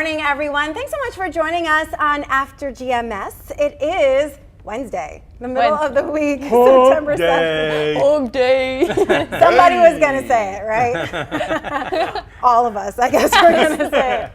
morning, everyone. Thanks so much for joining us on After GMS. It is Wednesday, the middle of the week, September 7th. Home day. Somebody was going to say it, right? All of us, I guess we're going to say it.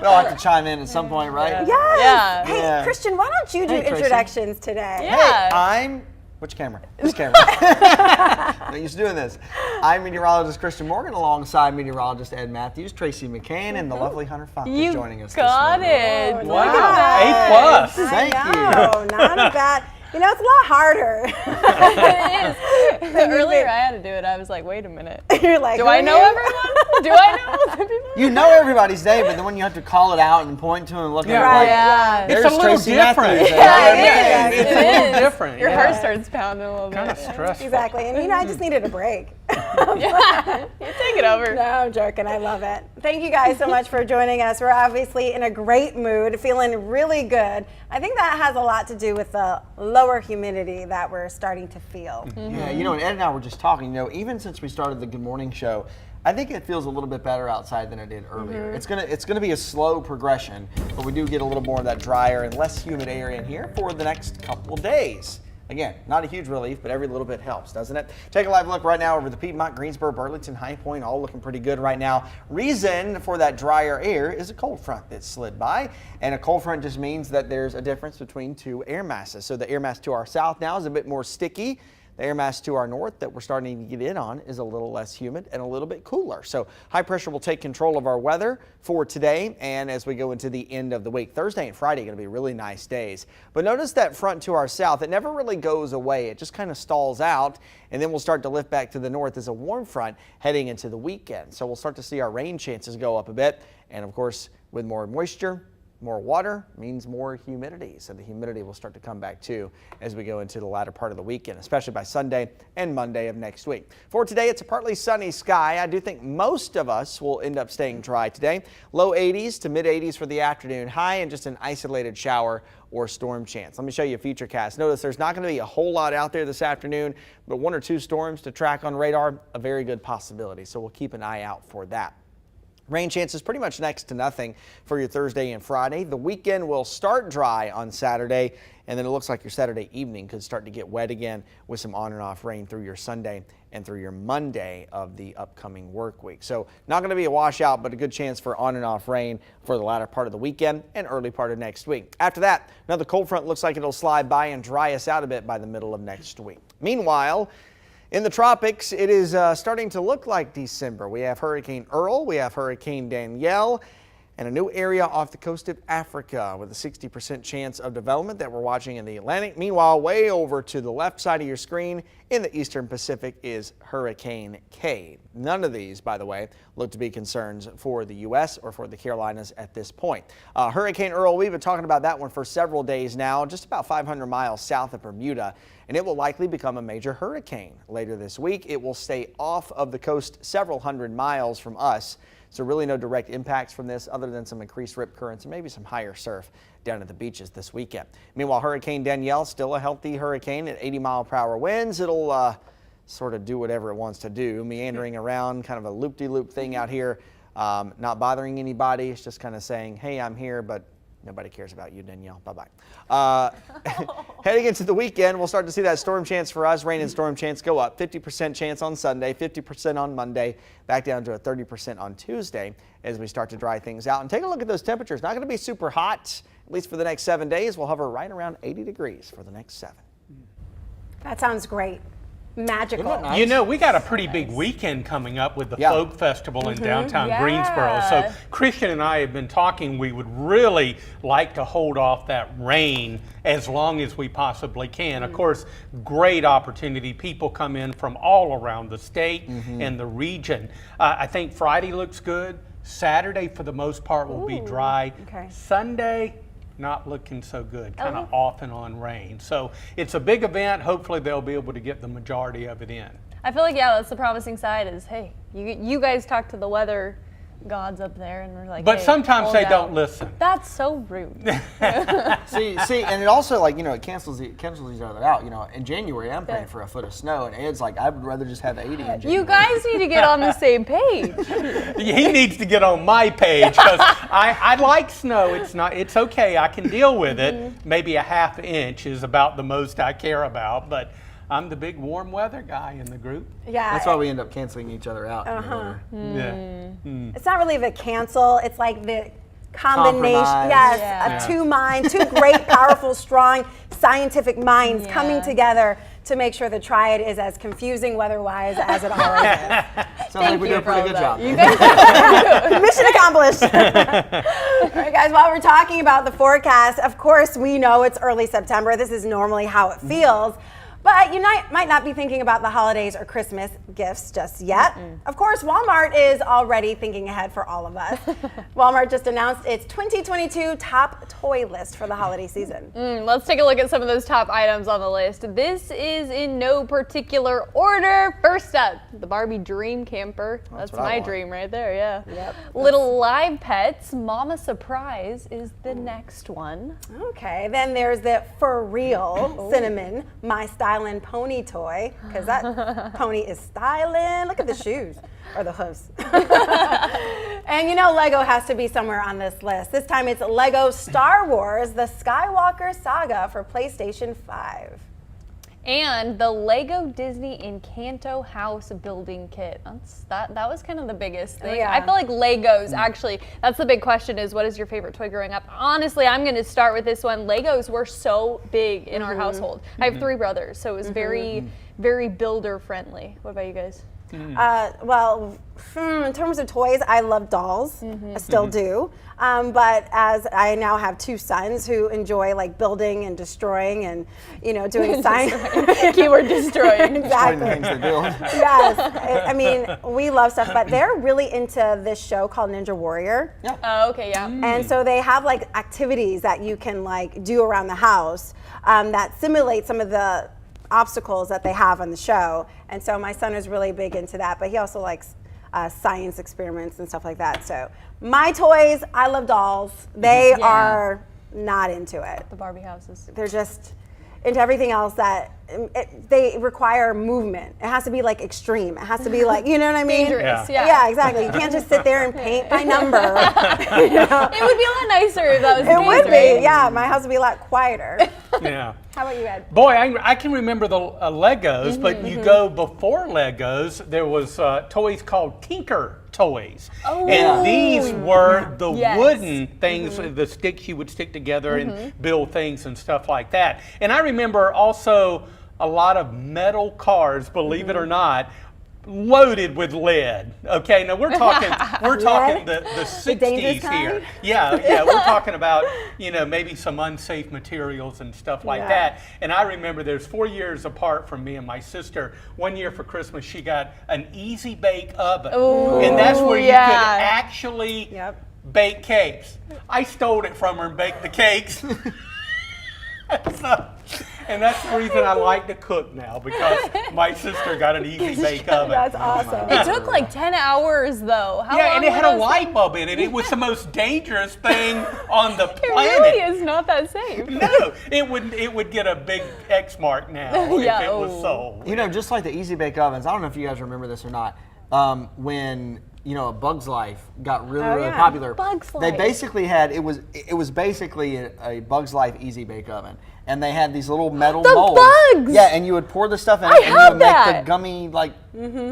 They'll have to chime in at some point, right? Yes. Yeah. Hey, Yeah. Christian, why don't you do Hey, Tracy. introductions today? Yeah. Which camera? This camera. I'm used to doing this. I'm meteorologist Christian Morgan alongside meteorologist Ed Matthews, Tracy McCann, and the lovely Hunter Funk is joining us Got this morning. it. Oh, Look nice. at that. A+. Thank I you. know, not bad. You know, it's a lot harder. It is. Earlier I had to do it. I was like, wait a minute. You're like, Do who I are know you? everyone? Do I know the people? You know everybody's name, but then when you have to call it out and point to and look at it, Right. like, Yeah. there's It's a little Tracy different. Matthews. Yeah, it is. It's a little different. Your yeah. heart starts pounding a little bit. Kind of stressful. Exactly. And, you know, I just needed a break. Yeah. You take it over. No, I'm joking. I love it. Thank you guys so much for joining us. We're obviously in a great mood, feeling really good. I think that has a lot to do with the lower humidity that we're starting to feel. Yeah, you know, and Ed and I were just talking, you know, even since we started the Good Morning Show, I think it feels a little bit better outside than it did earlier. It's gonna be a slow progression, but we do get a little more of that drier and less humid air in here for the next couple of days. Again, not a huge relief, but every little bit helps, doesn't it? Take a live look right now over the Piedmont, Greensboro, Burlington, High Point, all looking pretty good right now. Reason for that drier air is a cold front that slid by, and a cold front just means that there's a difference between two air masses. So the air mass to our south now is a bit more sticky. The air mass to our north that we're starting to get in on is a little less humid and a little bit cooler. So high pressure will take control of our weather for today and as we go into the end of the week. Thursday and Friday are going to be really nice days. But notice that front to our south, it never really goes away. It just kind of stalls out and then we'll start to lift back to the north as a warm front heading into the weekend. So we'll start to see our rain chances go up a bit. And of course, with more moisture, more water means more humidity, so the humidity will start to come back too as we go into the latter part of the weekend, especially by Sunday and Monday of next week. For today, it's a partly sunny sky. I do think most of us will end up staying dry today. Low 80s to mid 80s for the afternoon high and just an isolated shower or storm chance. Let me show you a future cast. Notice there's not going to be a whole lot out there this afternoon, but one or two storms to track on radar, a very good possibility, so we'll keep an eye out for that. Rain chances pretty much next to nothing for your Thursday and Friday. The weekend will start dry on Saturday, and then it looks like your Saturday evening could start to get wet again with some on and off rain through your Sunday and through your Monday of the upcoming work week. So not going to be a washout, but a good chance for on and off rain for the latter part of the weekend and early part of next week. After that, another cold front looks like it'll slide by and dry us out a bit by the middle of next week. Meanwhile, in the tropics, it is starting to look like December. We have Hurricane Earl, we have Hurricane Danielle, and a new area off the coast of Africa with a 60% chance of development that we're watching in the Atlantic. Meanwhile, way over to the left side of your screen in the Eastern Pacific is Hurricane Kay. None of these, by the way, look to be concerns for the U.S. or for the Carolinas at this point. Hurricane Earl, we've been talking about that one for several days now, just about 500 miles south of Bermuda, and it will likely become a major hurricane later this week. It will stay off of the coast several hundred miles from us. So really no direct impacts from this other than some increased rip currents and maybe some higher surf down at the beaches this weekend. Meanwhile, Hurricane Danielle, still a healthy hurricane at 80-mile-per-hour winds. It'll sort of do whatever it wants to do, meandering around, kind of a loop-de-loop thing out here, not bothering anybody. It's just kind of saying, hey, I'm here, but nobody cares about you, Danielle. Bye-bye. Heading into the weekend, we'll start to see that storm chance for us. Rain and storm chance go up. 50% chance on Sunday, 50% on Monday, back down to a 30% on Tuesday as we start to dry things out. And take a look at those temperatures. Not going to be super hot, at least for the next 7 days. We'll hover right around 80 degrees for the next 7. That sounds great. Magical. Isn't that nice? You know, we got a pretty big weekend coming up with the Folk Festival in downtown Greensboro. So Christian and I have been talking, we would really like to hold off that rain as long as we possibly can. Of course, great opportunity. People come in from all around the state and the region. I think Friday looks good. Saturday, for the most part, will be dry. Okay. Sunday, not looking so good, kind of off and on rain. So it's a big event. Hopefully they'll be able to get the majority of it in. I feel like, yeah, that's the promising side is, hey, you guys talk to the weather gods up there, and we're like, But hey, sometimes hold they out. don't listen. That's so rude. See, and it also it cancels each other out. In January I'm praying for a foot of snow, and Ed's like, I would rather just have 80 in January. You guys need to get on the same page. He needs to get on my page because I like snow. It's okay. I can deal with it. Maybe a half inch is about the most I care about, but I'm the big warm weather guy in the group. Yeah. That's why we end up canceling each other out. In the winter. Yeah. It's not really the cancel. It's like the combination. Compromise. Yes, of two minds, two great, powerful, strong, scientific minds coming together to make sure the triad is as confusing weather-wise as it always is. Sounds like we do a pretty good job. You guys Mission accomplished. All right, guys, while we're talking about the forecast, of course, we know it's early September. This is normally how it feels. But you might not be thinking about the holidays or Christmas gifts just yet. Of course, Walmart is already thinking ahead for all of us. Walmart just announced its 2022 top toy list for the holiday season. Let's take a look at some of those top items on the list. This is in no particular order. First up, the Barbie Dream Camper. That's what I my want. dream right there, yeah. Yep. Little Live Pets, Mama Surprise is the next one. Okay, then there's the For Real Cinnamon My Stylin' Pony toy, because that pony is styling. Look at the shoes, or the hooves. And Lego has to be somewhere on this list. This time it's Lego Star Wars, the Skywalker Saga for PlayStation 5. And the Lego Disney Encanto house building kit. That was kind of the biggest thing. yeah. I feel like Legos, actually, that's the big question is, what is your favorite toy growing up? Honestly, I'm going to start with this one. Legos were so big in our household. I have 3 brothers, so it was very, very builder friendly. What about you guys? Well, in terms of toys, I love dolls. I still do. But as I now have 2 sons who enjoy building and destroying and doing science. Keyword destroying. Destroying the Exactly. things they build. Yes. I mean, we love stuff, but they're really into this show called Ninja Warrior. Oh, okay, yeah. And so they have activities that you can do around the house that simulate some of the obstacles that they have on the show. And so my son is really big into that, but he also likes science experiments and stuff like that. So my toys, I love dolls. They are not into it. The Barbie houses. They're just into everything else that they require movement. It has to be extreme. It has to be you know what I mean? Dangerous, Yeah. Yeah, exactly. You can't just sit there and paint by number. It would be a lot nicer if that was It would dangerous. be, yeah. My house would be a lot quieter. Yeah. How about you, Ed? Boy, I can remember the Legos, but you go before Legos, there was toys called Tinker toys. Oh. And these were the Yes. wooden things, the sticks you would stick together and build things and stuff like that. And I remember also a lot of metal cars, believe it or not, loaded with lead. Okay, now we're talking the 60s dangerous here. kind? Yeah, we're talking about, maybe some unsafe materials and stuff like Yeah. that. And I remember there's 4 years apart from me and my sister. One year for Christmas, she got an Easy Bake Oven. Ooh, And that's where you yeah. could actually Yep. bake cakes. I stole it from her and baked the cakes. And that's the reason I like to cook now, because my sister got an Easy Bake Oven. That's awesome. It took 10 hours though. How Yeah, long and it had were a those light bulb in it. It was the most dangerous thing on the It planet. really is not that safe. No, it would get a big X mark now Yeah, if it was oh. sold. Just like the Easy Bake Ovens, I don't know if you guys remember this or not, when A Bug's Life got really yeah. popular. Bug's They Life. basically had it was basically a Bug's Life Easy Bake Oven, and they had these little metal The molds. bugs! Yeah, and you would pour the stuff in, I and you had would make the that. gummy bugs.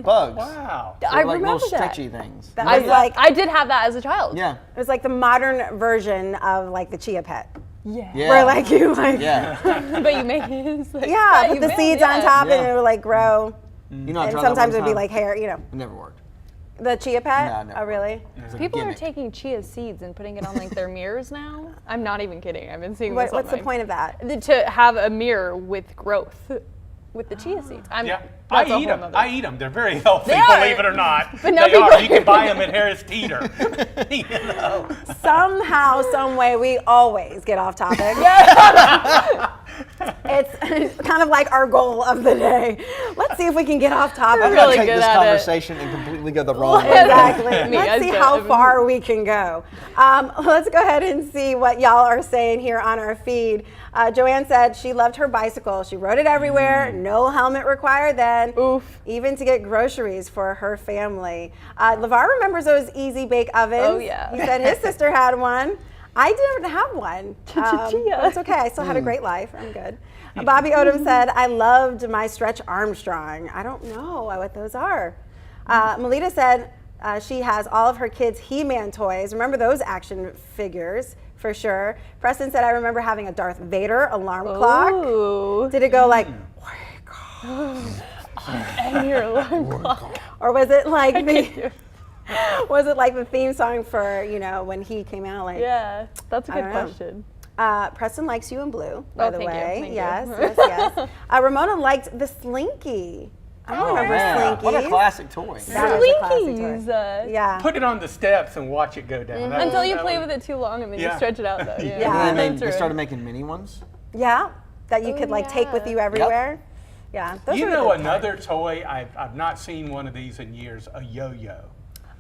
Wow. They I were remember little that. stitchy things. That I, was I did have that as a child. Yeah. it was the modern version of the Chia Pet. Yeah. Yeah. Where you Yeah. But you make it. yeah, put the seeds on top Yeah. and it would grow. You know, I And tried that sometimes it one would be time. hair, It never worked. the Chia Pet. No, no. Oh, really? It was a People are gimmick. taking chia seeds and putting it on their mirrors now. I'm not even kidding. I've been seeing What, this what's the online. point of that? To have a mirror with growth with the chia seeds. Yeah, that's a I eat whole them. nother- I eat them. They're very healthy, They are. believe it or not. But now They people- are. You can buy them at Harris Teeter. Somehow, some way, we always get off topic. It's kind of like our goal of the day. Let's see if we can get off topic. I'm really gonna take good this at it. conversation and completely go the wrong way. Exactly. Me, Let's see I how don't. far we can go. Let's go ahead and see what y'all are saying here on our feed. Joanne said she loved her bicycle. She rode it everywhere. No helmet required then. Oof. Even to get groceries for her family. LeVar remembers those easy bake ovens. Oh, yeah. He said his sister had one. I didn't have one. But it's okay. I still had a great life. I'm good. Bobby Odom said, I loved my Stretch Armstrong. I don't know what those are. Melita said she has all of her kids' He-Man toys. Remember those action figures for sure. Preston said, I remember having a Darth Vader alarm clock. Ooh. Did it go like, And your alarm clock. or was it like the theme song for, when he came out? Like, Yeah, that's a I good don't know. question. Preston likes you in blue, by the thank you, way. thank you. Yes. Ramona liked the Slinky. I remember Slinky. What a classic toy. That is a classic toy. Slinkies. Yeah. Put it on the steps and watch it go down. That Until was- you that play was- with it too long and then you Yeah. stretch it out though. Yeah. And then That's they right. started making mini ones. Yeah. That you could like take with you everywhere. Yeah. Those You are know good another toy, I've not seen one of these in years, a yo-yo.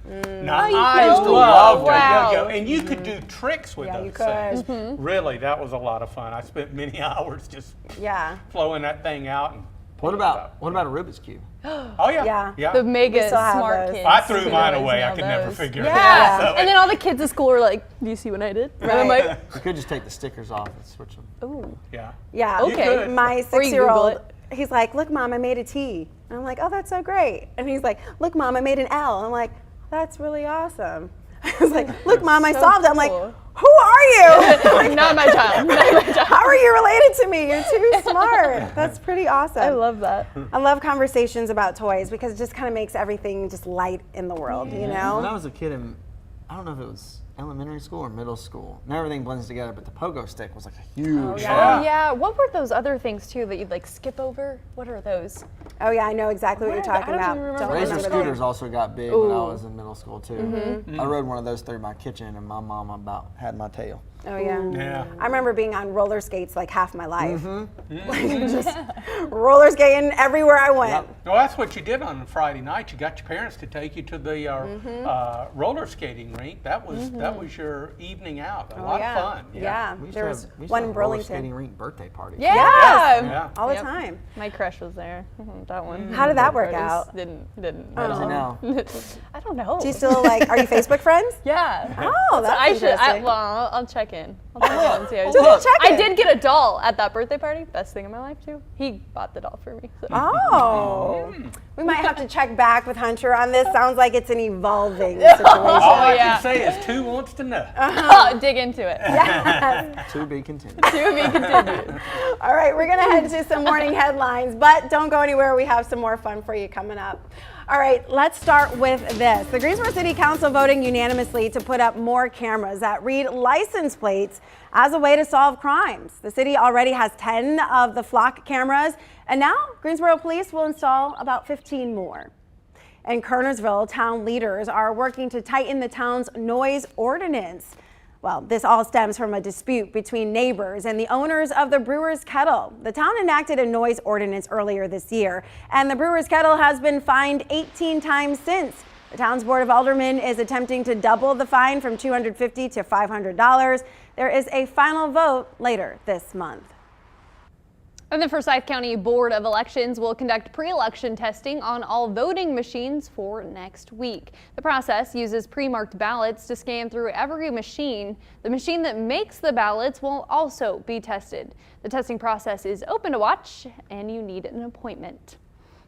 Now, Oh, I yo-yo. loved Wow. a yo-yo, and you could do tricks with Yeah, you those could. things. Really, that was a lot of fun. I spent many hours just Yeah. flowing that thing out. And What about a Rubik's Cube? Oh, yeah. Yeah. The mega still have smart those. kids. I threw could mine always away. I nail could never those. figure it Yeah. out. So And then all the kids at school were like, do you see what I did? And I'm Right. like, You could just take the stickers off and switch them. ooh. yeah. Yeah. Okay. could. My Or you 6-year-old, Google he's like, look, Mom, I made a T. And I'm like, oh, that's so great. And he's like, look, Mom, I made an L. I'm like, that's really awesome. I was like, look, Mom, I So solved it. I'm like, cool. who are you? Not my child. Not my child. How are you related to me? You're too smart. That's pretty awesome. I love that. I love conversations about toys because it just kind of makes everything just light in the world, you When know? I was a kid I don't know if it was elementary school or middle school. Now everything blends together, but the pogo stick was like a huge. Oh yeah. What were those other things too that you'd like skip over? What are those? Oh yeah, I know exactly what you're What? I talking don't about. even remember Don't what Razor remember scooters them. also got big when I Ooh. was in middle school too. I rode one of those through my kitchen, and my mom about had my tail. Oh yeah. Yeah. I remember being on roller skates like half my life. Like just roller skating everywhere I went. Yep. Well, that's what you did on Friday night. You got your parents to take you to the roller skating rink. That was your evening out. A lot yeah. of fun. Yeah. We used There to was have, we used to one have in roller Burlington. skating rink birthday parties. Yeah. Yeah. All the Yep. time. My crush was there. That one. How did that work Parties. out? Didn't. How does it now? I don't know. Do you still like, are you Facebook friends? Yeah. Oh, that's I should. interesting. Well, I'll check in. I'll check in and see how he's Look. doing. Check I in. did get a doll at that birthday party. Best thing in my life too. He bought the doll for me. So. Oh. We might have to check back with Hunter on this. Sounds like it's an evolving situation. All I yeah. can say is two wants to know. Dig into it. To be continued. To be continued. All right, we're going to head to some morning headlines, but don't go anywhere. We have some more fun for you coming up. All right, let's start with this. The Greensboro City Council voting unanimously to put up more cameras that read license plates as a way to solve crimes. The city already has 10 of the flock cameras, and now Greensboro Police will install about 15 more. In Kernersville, town leaders are working to tighten the town's noise ordinance. Well, this all stems from a dispute between neighbors and the owners of the Brewer's Kettle. The town enacted a noise ordinance earlier this year, and the Brewer's Kettle has been fined 18 times since. The town's Board of Aldermen is attempting to double the fine from $250 to $500. There is a final vote later this month. And the Forsyth County Board of Elections will conduct pre-election testing on all voting machines for next week. The process uses pre-marked ballots to scan through every machine. The machine that makes the ballots will also be tested. The testing process is open to watch, and you need an appointment.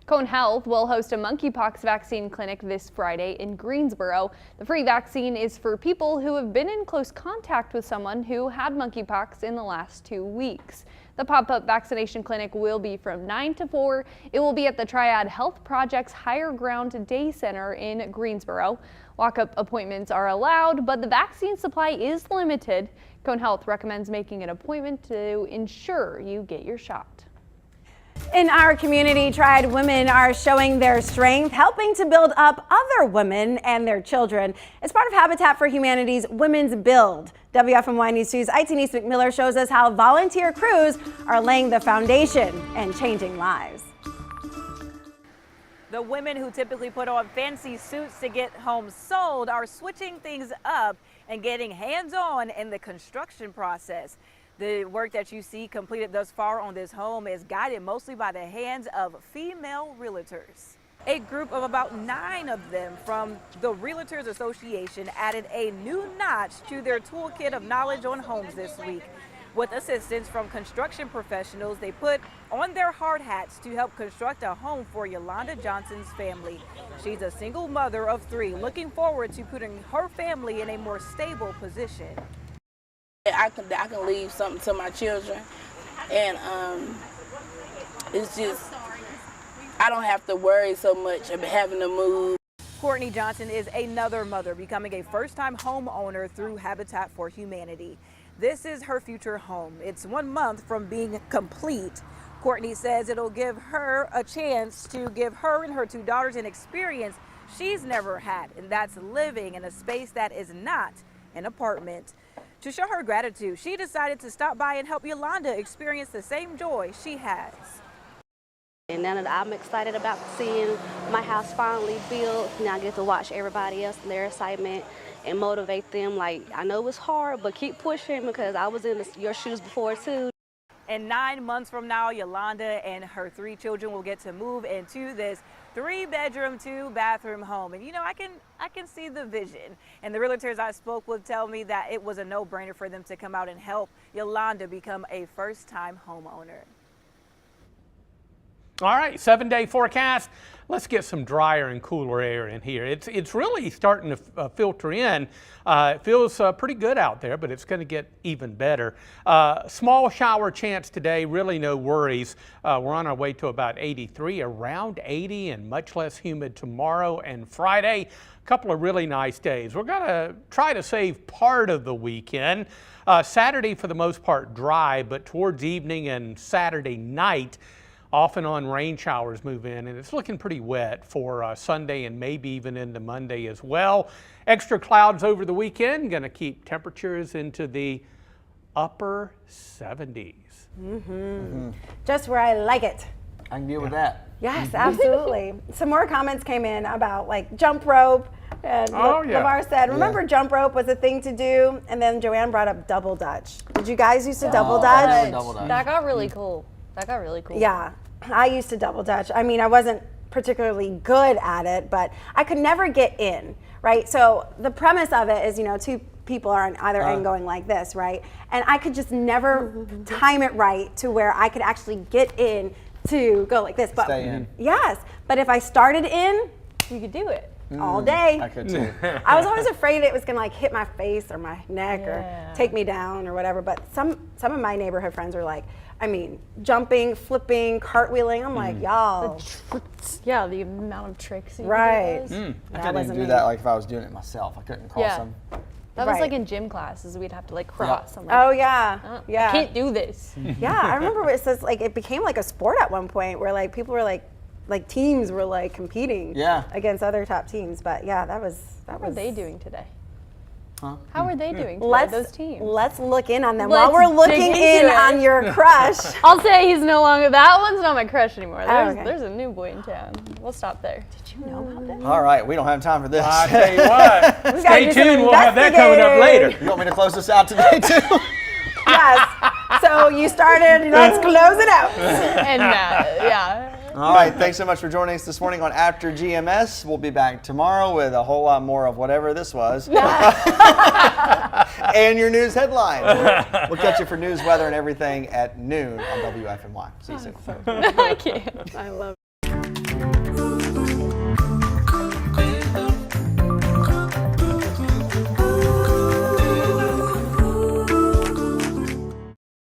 Cone Health will host a monkeypox vaccine clinic this Friday in Greensboro. The free vaccine is for people who have been in close contact with someone who had monkeypox in the last 2 weeks. The pop-up vaccination clinic will be from 9 to 4. It will be at the Triad Health Project's Higher Ground Day Center in Greensboro. Walk-up appointments are allowed, but the vaccine supply is limited. Cone Health recommends making an appointment to ensure you get your shot. In our community, tried women are showing their strength, helping to build up other women and their children. It's part of Habitat for Humanity's Women's Build. WFMY News 2's Denise McMiller shows us how volunteer crews are laying the foundation and changing lives. The women who typically put on fancy suits to get homes sold are switching things up and getting hands-on in the construction process. The work that you see completed thus far on this home is guided mostly by the hands of female realtors. A group of about 9 of them from the Realtors Association added a new notch to their toolkit of knowledge on homes this week. With assistance from construction professionals, they put on their hard hats to help construct a home for Yolanda Johnson's family. She's a single mother of 3, looking forward to putting her family in a more stable position. I can leave something to my children, and it's just, I don't have to worry so much about having to move. Courtney Johnson is another mother becoming a first-time homeowner through Habitat for Humanity. This is her future home. It's 1 month from being complete. Courtney says it'll give her a chance to give her and her 2 daughters an experience she's never had, and that's living in a space that is not an apartment. To show her gratitude, she decided to stop by and help Yolanda experience the same joy she has. And now that I'm excited about seeing my house finally built, now I get to watch everybody else and their excitement and motivate them. Like, I know it's hard, but keep pushing because I was in your shoes before too. And 9 months from now, Yolanda and her 3 children will get to move into this 3-bedroom, 2-bathroom home. And you know, I can see the vision. And the realtors I spoke with tell me that it was a no-brainer for them to come out and help Yolanda become a first-time homeowner. All right, 7-day forecast. Let's get some drier and cooler air in here. It's really starting to filter in. It feels pretty good out there, but it's going to get even better. Small shower chance today, really no worries. We're on our way to about 83, around 80, and much less humid tomorrow and Friday. A couple of really nice days. We're going to try to save part of the weekend. Saturday, for the most part, dry, but towards evening and Saturday night, off and on rain showers move in, and it's looking pretty wet for Sunday and maybe even into Monday as well. Extra clouds over the weekend, going to keep temperatures into the upper 70s. Just where I like it. I can deal with that. Yes, absolutely. Some more comments came in about like jump rope. And LeVar said, remember jump rope was a thing to do? And then Joanne brought up double dutch. Did you guys used to double dutch? Double dutch. That got really cool. That got really cool. Yeah, I used to double dutch. I mean, I wasn't particularly good at it, but I could never get in, right? So the premise of it is, you know, 2 people are on either end going like this, right? And I could just never time it right to where I could actually get in to go like this. But stay in. Yes, but if I started in, You could do it. all day. I could too. I was always afraid it was gonna like hit my face or my neck or take me down or whatever. But some of my neighborhood friends were like, I mean, jumping, flipping, cartwheeling. I'm like, y'all. Yeah, the amount of tricks you Right. could do. I couldn't even do that like if I was doing it myself. I couldn't cross them. That was Right. like in gym classes. We'd have to like cross. I'm like, Oh yeah, I yeah. can't do this. Yeah, I remember it says like it became like a sport at one point where like people were like teams were like competing against other top teams. But yeah, that was. What were they doing today? Huh? How are they doing today, those teams? Let's look in on them Let's while we're looking dig into in it. on your crush. I'll say he's no longer, that one's not my crush anymore. Okay. There's a new boy in town. We'll stop there. Did you know about this? All right, we don't have time for this. I tell you what, We gotta stay do some tuned. We'll have that coming up later. You want me to close this out today too? Yes. So you started. Let's close it out. And yeah. All right, thanks so much for joining us this morning on After GMS. We'll be back tomorrow with a whole lot more of whatever this was. And your news headlines. We'll catch you for news, weather, and everything at noon on WFMY. See you soon. I can't. I love